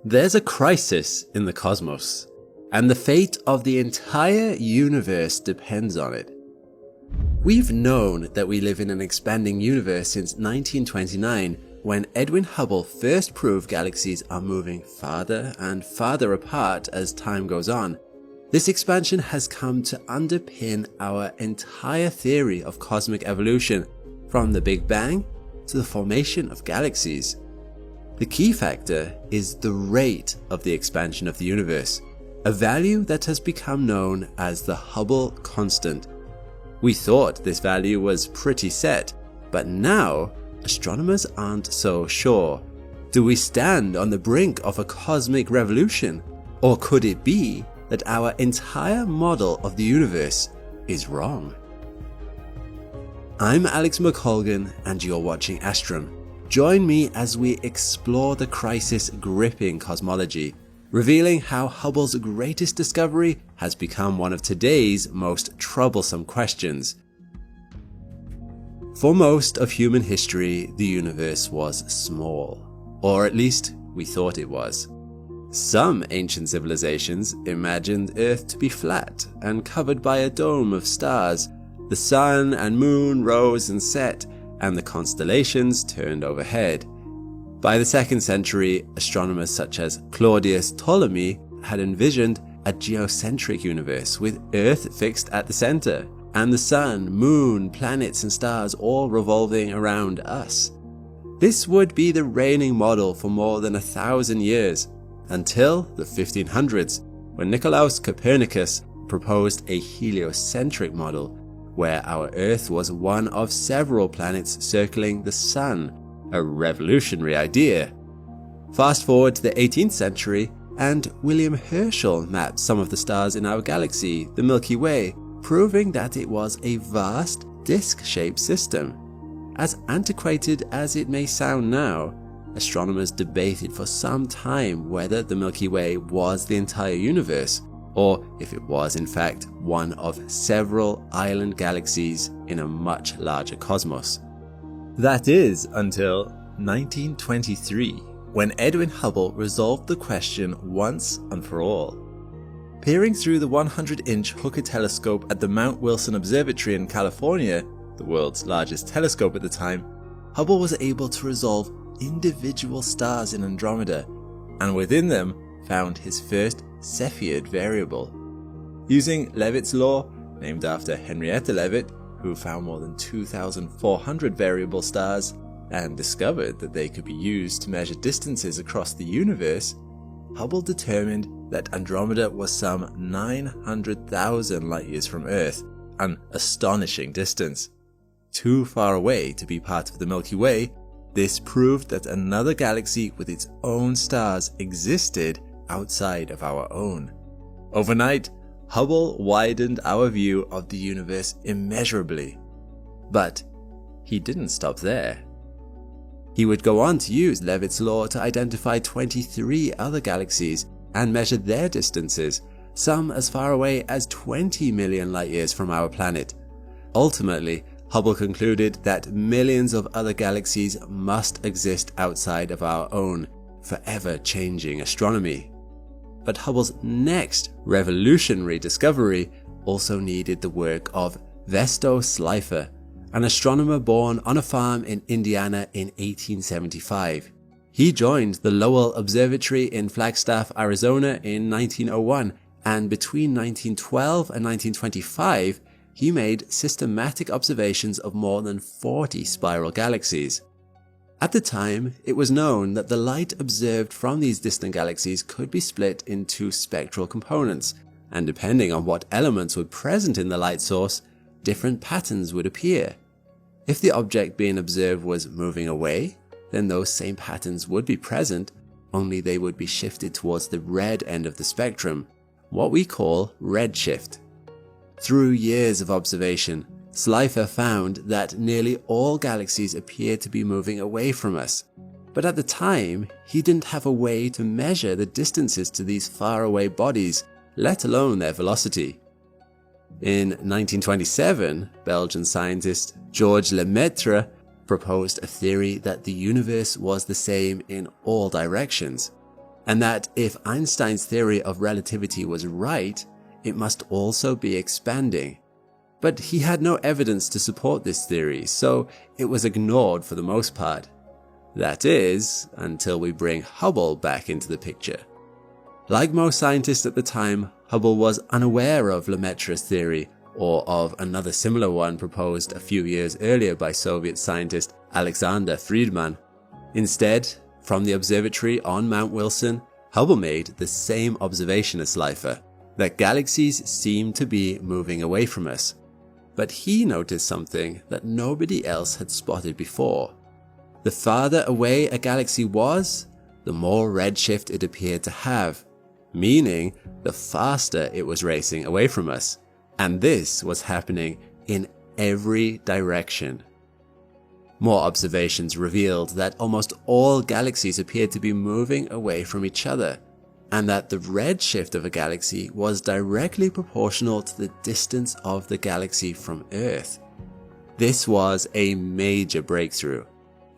There's a crisis in the cosmos, and the fate of the entire universe depends on it. We've known that we live in an expanding universe since 1929, when Edwin Hubble first proved galaxies are moving farther and farther apart as time goes on. This expansion has come to underpin our entire theory of cosmic evolution, from the Big Bang to the formation of galaxies. The key factor is the rate of the expansion of the universe, a value that has become known as the Hubble constant. We thought this value was pretty set, but now astronomers aren't so sure. Do we stand on the brink of a cosmic revolution? Or could it be that our entire model of the universe is wrong? I'm Alex McColgan and you're watching Astrum. Join me as we explore the crisis gripping cosmology, revealing how Hubble's greatest discovery has become one of today's most troublesome questions. For most of human history, the universe was small, or at least we thought it was. Some ancient civilizations imagined Earth to be flat and covered by a dome of stars. The sun and moon rose and set, and the constellations turned overhead. By the 2nd century, astronomers such as Claudius Ptolemy had envisioned a geocentric universe with Earth fixed at the center, and the sun, moon, planets and stars all revolving around us. This would be the reigning model for more than 1,000 years, until the 1500s, when Nicolaus Copernicus proposed a heliocentric model, where our Earth was one of several planets circling the sun, a revolutionary idea. Fast forward to the 18th century, and William Herschel mapped some of the stars in our galaxy, the Milky Way, proving that it was a vast, disc-shaped system. As antiquated as it may sound now, astronomers debated for some time whether the Milky Way was the entire universe, or if it was in fact one of several island galaxies in a much larger cosmos. That is until 1923, when Edwin Hubble resolved the question once and for all. Peering through the 100-inch Hooker telescope at the Mount Wilson Observatory in California, the world's largest telescope at the time, Hubble was able to resolve individual stars in Andromeda, and within them found his first Cepheid variable. Using Leavitt's law, named after Henrietta Leavitt, who found more than 2,400 variable stars and discovered that they could be used to measure distances across the universe, Hubble determined that Andromeda was some 900,000 light-years from Earth, an astonishing distance. Too far away to be part of the Milky Way, this proved that another galaxy with its own stars existed outside of our own. Overnight, Hubble widened our view of the universe immeasurably. But he didn't stop there. He would go on to use Leavitt's law to identify 23 other galaxies and measure their distances, some as far away as 20 million light-years from our planet. Ultimately, Hubble concluded that millions of other galaxies must exist outside of our own, forever changing astronomy. But Hubble's next revolutionary discovery also needed the work of Vesto Slipher, an astronomer born on a farm in Indiana in 1875. He joined the Lowell Observatory in Flagstaff, Arizona in 1901, and between 1912 and 1925, he made systematic observations of more than 40 spiral galaxies. At the time, it was known that the light observed from these distant galaxies could be split into spectral components, and depending on what elements were present in the light source, different patterns would appear. If the object being observed was moving away, then those same patterns would be present, only they would be shifted towards the red end of the spectrum, what we call redshift. Through years of observation, Slipher found that nearly all galaxies appeared to be moving away from us, but at the time, he didn't have a way to measure the distances to these faraway bodies, let alone their velocity. In 1927, Belgian scientist Georges Lemaitre proposed a theory that the universe was the same in all directions. and that if Einstein's theory of relativity was right, it must also be expanding. But he had no evidence to support this theory, so it was ignored for the most part. That is, until we bring Hubble back into the picture. Like most scientists at the time, Hubble was unaware of Lemaitre's theory, or of another similar one proposed a few years earlier by Soviet scientist Alexander Friedmann. Instead, from the observatory on Mount Wilson, Hubble made the same observation as Schleifer, that galaxies seemed to be moving away from us. But he noticed something that nobody else had spotted before. The farther away a galaxy was, the more redshift it appeared to have, meaning the faster it was racing away from us. And this was happening in every direction. More observations revealed that almost all galaxies appeared to be moving away from each other, and that the redshift of a galaxy was directly proportional to the distance of the galaxy from Earth. This was a major breakthrough.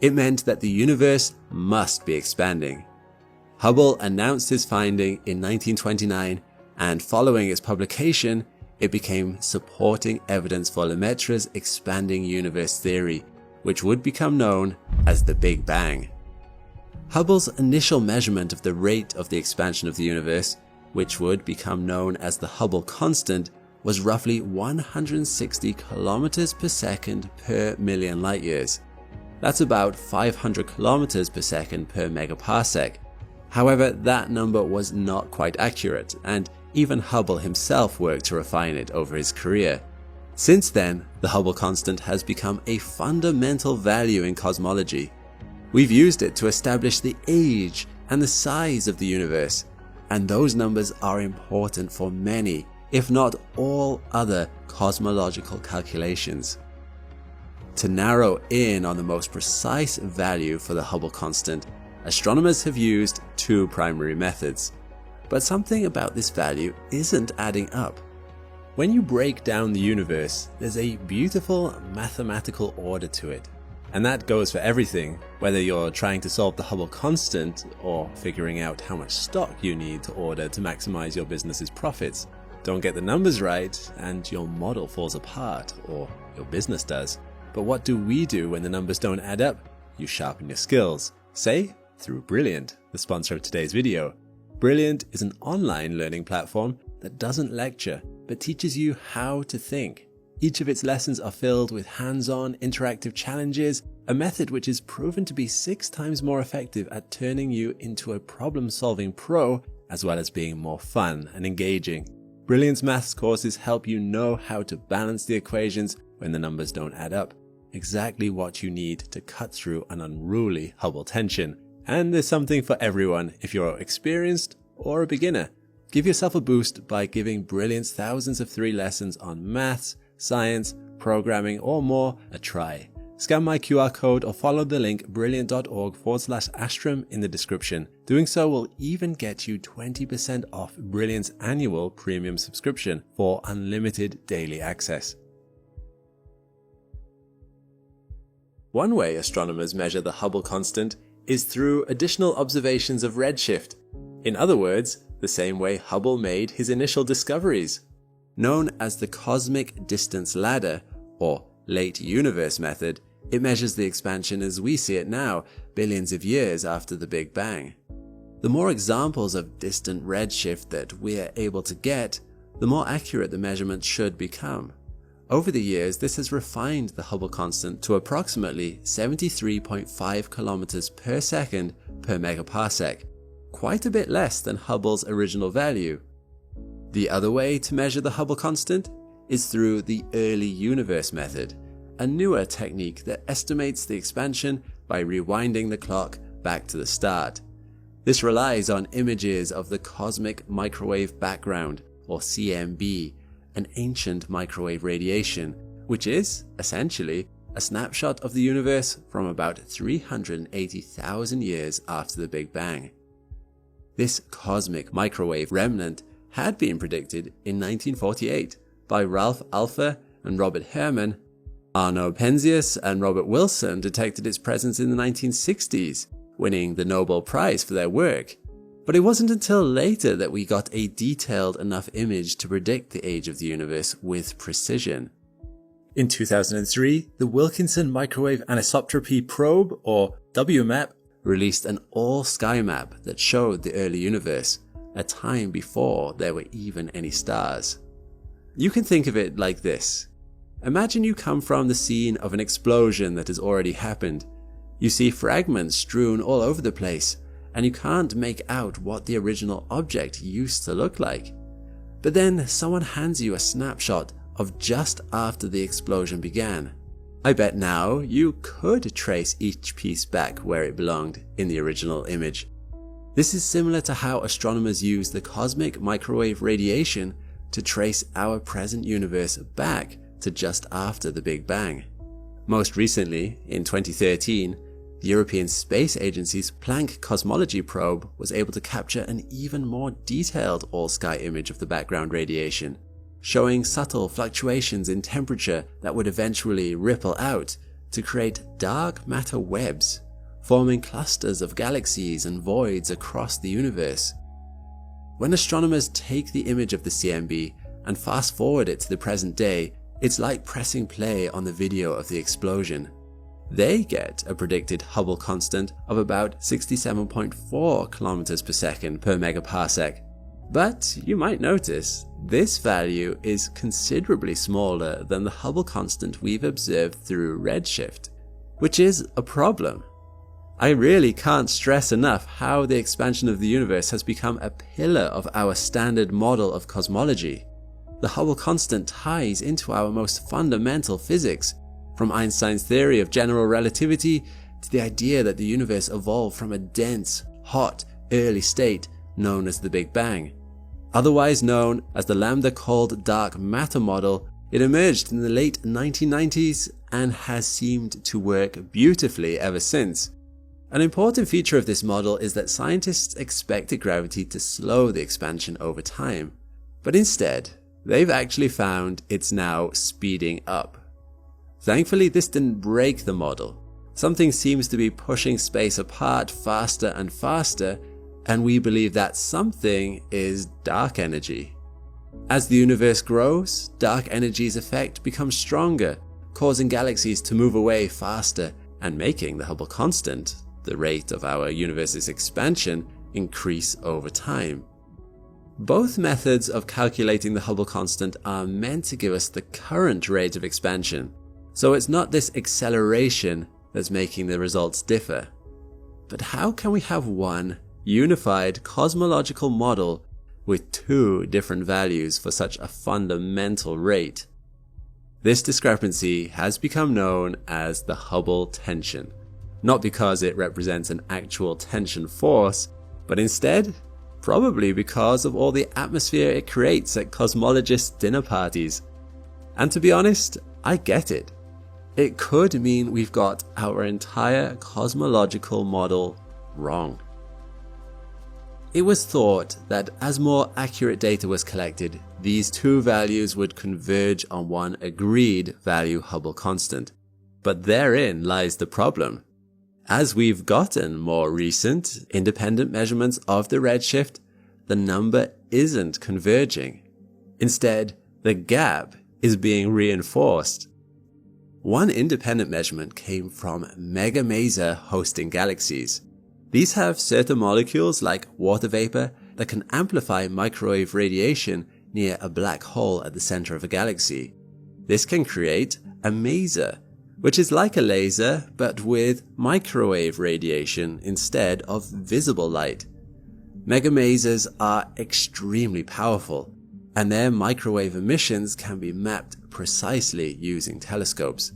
It meant that the universe must be expanding. Hubble announced his finding in 1929, and following its publication, it became supporting evidence for Lemaitre's expanding universe theory, which would become known as the Big Bang. Hubble's initial measurement of the rate of the expansion of the universe, which would become known as the Hubble constant, was roughly 160 kilometers per second per million light years. That's about 500 kilometers per second per megaparsec. However, that number was not quite accurate, and even Hubble himself worked to refine it over his career. Since then, the Hubble constant has become a fundamental value in cosmology. We've used it to establish the age and the size of the universe, and those numbers are important for many, if not all, other cosmological calculations. To narrow in on the most precise value for the Hubble constant, astronomers have used two primary methods. But something about this value isn't adding up. When you break down the universe, there's a beautiful mathematical order to it. And that goes for everything, whether you're trying to solve the Hubble constant or figuring out how much stock you need to order to maximize your business's profits. Don't get the numbers right and your model falls apart, or your business does. But what do we do when the numbers don't add up? You sharpen your skills. Say, through Brilliant, the sponsor of today's video. Brilliant is an online learning platform that doesn't lecture, but teaches you how to think. Each of its lessons are filled with hands-on interactive challenges, a method which is proven to be 6 times more effective at turning you into a problem-solving pro, as well as being more fun and engaging. Brilliant's maths courses help you know how to balance the equations when the numbers don't add up, exactly what you need to cut through an unruly Hubble tension. And there's something for everyone if you're experienced or a beginner. Give yourself a boost by giving Brilliant's thousands of 3 lessons on maths, science, programming, or more a try. Scan my QR code or follow the link brilliant.org/Astrum in the description. Doing so will even get you 20% off Brilliant's annual premium subscription for unlimited daily access. One way astronomers measure the Hubble constant is through additional observations of redshift. In other words, the same way Hubble made his initial discoveries. Known as the cosmic distance ladder, or late universe method, it measures the expansion as we see it now, billions of years after the Big Bang. The more examples of distant redshift that we're able to get, the more accurate the measurement should become. Over the years, this has refined the Hubble constant to approximately 73.5 kilometers per second per megaparsec, quite a bit less than Hubble's original value. The other way to measure the Hubble constant is through the early universe method, a newer technique that estimates the expansion by rewinding the clock back to the start. This relies on images of the cosmic microwave background, or CMB, an ancient microwave radiation, which is, essentially, a snapshot of the universe from about 380,000 years after the Big Bang. This cosmic microwave remnant had been predicted in 1948 by Ralph Alpher and Robert Herman. Arno Penzias and Robert Wilson detected its presence in the 1960s, winning the Nobel Prize for their work. But it wasn't until later that we got a detailed enough image to predict the age of the universe with precision. In 2003, the Wilkinson Microwave Anisotropy Probe, or WMAP, released an all-sky map that showed the early universe, a time before there were even any stars. You can think of it like this. Imagine you come from the scene of an explosion that has already happened. You see fragments strewn all over the place, and you can't make out what the original object used to look like. But then someone hands you a snapshot of just after the explosion began. I bet now you could trace each piece back where it belonged in the original image. This is similar to how astronomers use the cosmic microwave radiation to trace our present universe back to just after the Big Bang. Most recently, in 2013, the European Space Agency's Planck cosmology probe was able to capture an even more detailed all-sky image of the background radiation, showing subtle fluctuations in temperature that would eventually ripple out to create dark matter webs, forming clusters of galaxies and voids across the universe. When astronomers take the image of the CMB and fast forward it to the present day, it's like pressing play on the video of the explosion. They get a predicted Hubble constant of about 67.4 kilometers per second per megaparsec. But you might notice this value is considerably smaller than the Hubble constant we've observed through redshift, which is a problem. I really can't stress enough how the expansion of the universe has become a pillar of our standard model of cosmology. The Hubble constant ties into our most fundamental physics, from Einstein's theory of general relativity to the idea that the universe evolved from a dense, hot, early state known as the Big Bang. Otherwise known as the lambda-cold dark matter model, it emerged in the late 1990s and has seemed to work beautifully ever since. An important feature of this model is that scientists expected gravity to slow the expansion over time, but instead, they've actually found it's now speeding up. Thankfully, this didn't break the model. Something seems to be pushing space apart faster and faster, and we believe that something is dark energy. As the universe grows, dark energy's effect becomes stronger, causing galaxies to move away faster and making the Hubble constant, the rate of our universe's expansion, increase over time. Both methods of calculating the Hubble constant are meant to give us the current rate of expansion, so it's not this acceleration that's making the results differ. But how can we have one unified cosmological model with two different values for such a fundamental rate? This discrepancy has become known as the Hubble tension, not because it represents an actual tension force, but instead, probably because of all the atmosphere it creates at cosmologists' dinner parties. And to be honest, I get it. It could mean we've got our entire cosmological model wrong. It was thought that as more accurate data was collected, these two values would converge on one agreed value Hubble constant. But therein lies the problem. As we've gotten more recent, independent measurements of the redshift, the number isn't converging. Instead, the gap is being reinforced. One independent measurement came from mega-maser hosting galaxies. These have certain molecules like water vapor that can amplify microwave radiation near a black hole at the center of a galaxy. This can create a maser, which is like a laser but with microwave radiation instead of visible light. Megamasers are extremely powerful, and their microwave emissions can be mapped precisely using telescopes.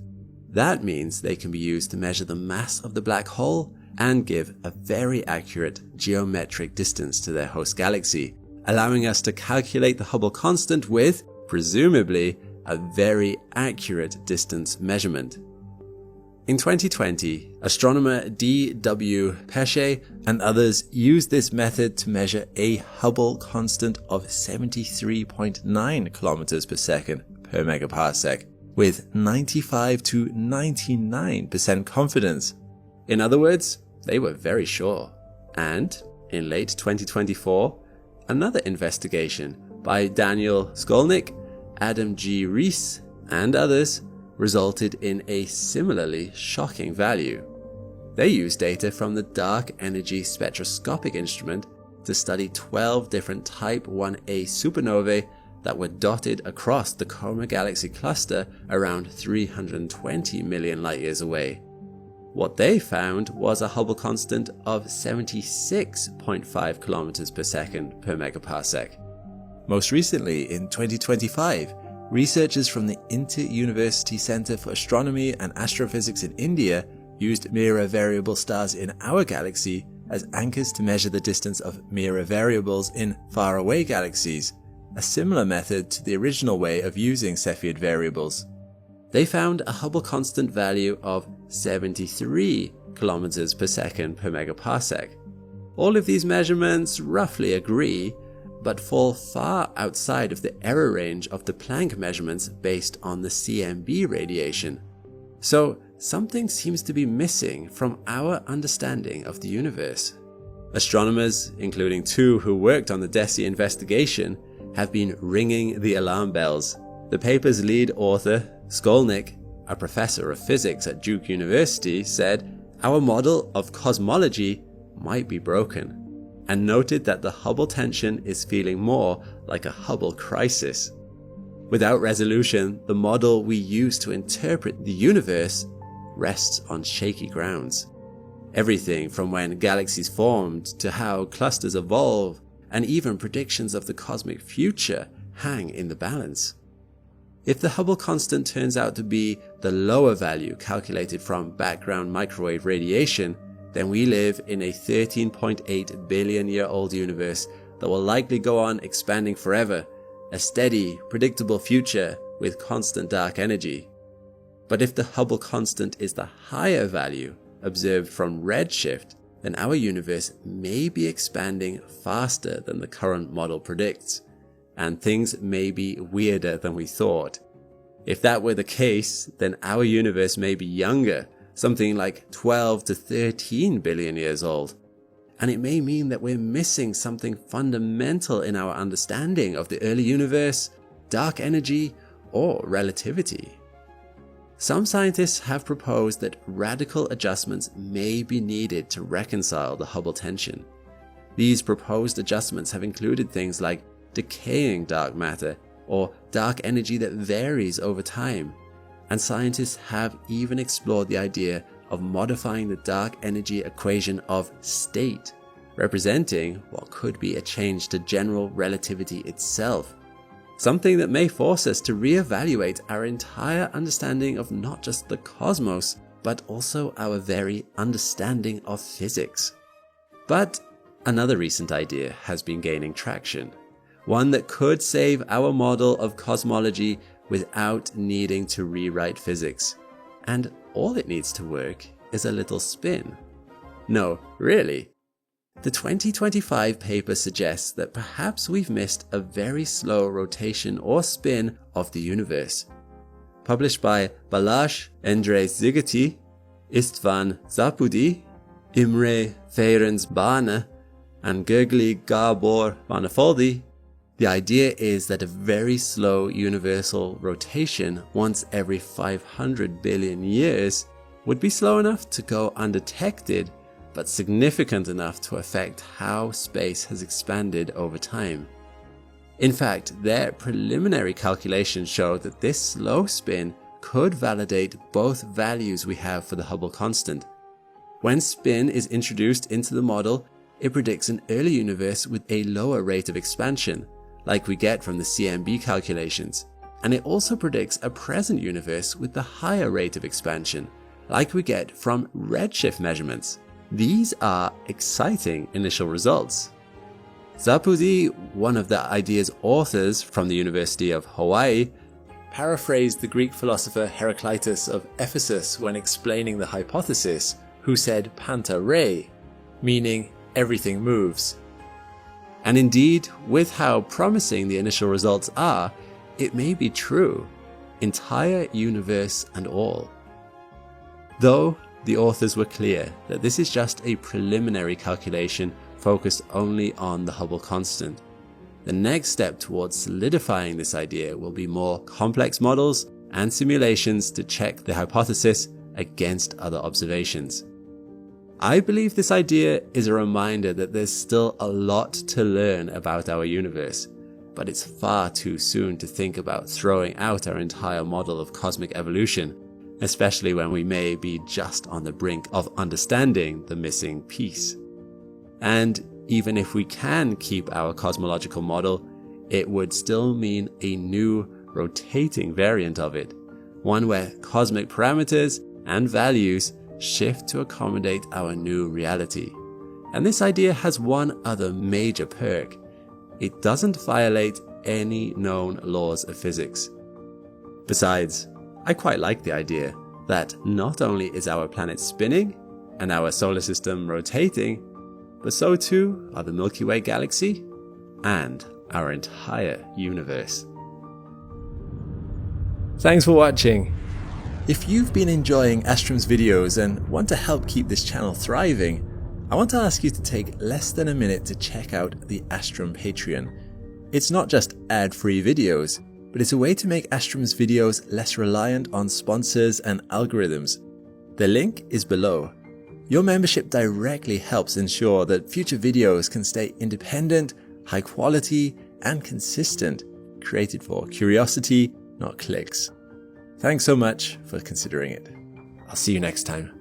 That means they can be used to measure the mass of the black hole and give a very accurate geometric distance to their host galaxy, allowing us to calculate the Hubble constant with, presumably, a very accurate distance measurement. In 2020, astronomer D.W. Pesce and others used this method to measure a Hubble constant of 73.9 kilometers per second per megaparsec, with 95 to 99% confidence. In other words, they were very sure. And in late 2024, another investigation by Daniel Skolnick, Adam G. Rees, and others resulted in a similarly shocking value. They used data from the Dark Energy Spectroscopic Instrument to study 12 different Type 1a supernovae that were dotted across the Coma Galaxy cluster around 320 million light-years away. What they found was a Hubble constant of 76.5 kilometers per second per megaparsec. Most recently, in 2025, researchers from the Inter-University Center for Astronomy and Astrophysics in India used mirror variable stars in our galaxy as anchors to measure the distance of mirror variables in faraway galaxies, a similar method to the original way of using Cepheid variables. They found a Hubble constant value of 73 kilometers per second per megaparsec. All of these measurements roughly agree, but fall far outside of the error range of the Planck measurements based on the CMB radiation. So something seems to be missing from our understanding of the universe. Astronomers, including 2 who worked on the DESI investigation, have been ringing the alarm bells. The paper's lead author, Skolnick, a professor of physics at Duke University, said, "Our model of cosmology might be broken," and noted that the Hubble tension is feeling more like a Hubble crisis. Without resolution, the model we use to interpret the universe rests on shaky grounds. Everything from when galaxies formed to how clusters evolve, and even predictions of the cosmic future, hang in the balance. If the Hubble constant turns out to be the lower value calculated from background microwave radiation, then we live in a 13.8 billion year old universe that will likely go on expanding forever, a steady, predictable future with constant dark energy. But if the Hubble constant is the higher value observed from redshift, then our universe may be expanding faster than the current model predicts, and things may be weirder than we thought. If that were the case, then our universe may be younger, something like 12 to 13 billion years old. And it may mean that we're missing something fundamental in our understanding of the early universe, dark energy, or relativity. Some scientists have proposed that radical adjustments may be needed to reconcile the Hubble tension. These proposed adjustments have included things like decaying dark matter or dark energy that varies over time, and scientists have even explored the idea of modifying the dark energy equation of state, representing what could be a change to general relativity itself, something that may force us to reevaluate our entire understanding of not just the cosmos, but also our very understanding of physics. But another recent idea has been gaining traction, one that could save our model of cosmology without needing to rewrite physics. And all it needs to work is a little spin. No, really. The 2025 paper suggests that perhaps we've missed a very slow rotation or spin of the universe. Published by Balázs Endre Zigeti, István Zapudi, Imre Ferenc Bána, and Gergely Gábor Banafoldi, the idea is that a very slow universal rotation once every 500 billion years would be slow enough to go undetected, but significant enough to affect how space has expanded over time. In fact, their preliminary calculations show that this slow spin could validate both values we have for the Hubble constant. When spin is introduced into the model, it predicts an early universe with a lower rate of expansion, like we get from the CMB calculations, and it also predicts a present universe with the higher rate of expansion, like we get from redshift measurements. These are exciting initial results. Zapudi, one of the idea's authors from the University of Hawaii, paraphrased the Greek philosopher Heraclitus of Ephesus when explaining the hypothesis, who said panta rei, meaning everything moves. And indeed, with how promising the initial results are, it may be true, entire universe and all. Though the authors were clear that this is just a preliminary calculation focused only on the Hubble constant. The next step towards solidifying this idea will be more complex models and simulations to check the hypothesis against other observations. I believe this idea is a reminder that there's still a lot to learn about our universe, but it's far too soon to think about throwing out our entire model of cosmic evolution, especially when we may be just on the brink of understanding the missing piece. And even if we can keep our cosmological model, it would still mean a new rotating variant of it, one where cosmic parameters and values shift to accommodate our new reality. And this idea has one other major perk. It doesn't violate any known laws of physics. Besides, I quite like the idea that not only is our planet spinning and our solar system rotating, but so too are the Milky Way galaxy and our entire universe. Thanks for watching. If you've been enjoying Astrum's videos and want to help keep this channel thriving, I want to ask you to take less than a minute to check out the Astrum Patreon. It's not just ad-free videos, but it's a way to make Astrum's videos less reliant on sponsors and algorithms. The link is below. Your membership directly helps ensure that future videos can stay independent, high quality, and consistent, created for curiosity, not clicks. Thanks so much for considering it. I'll see you next time.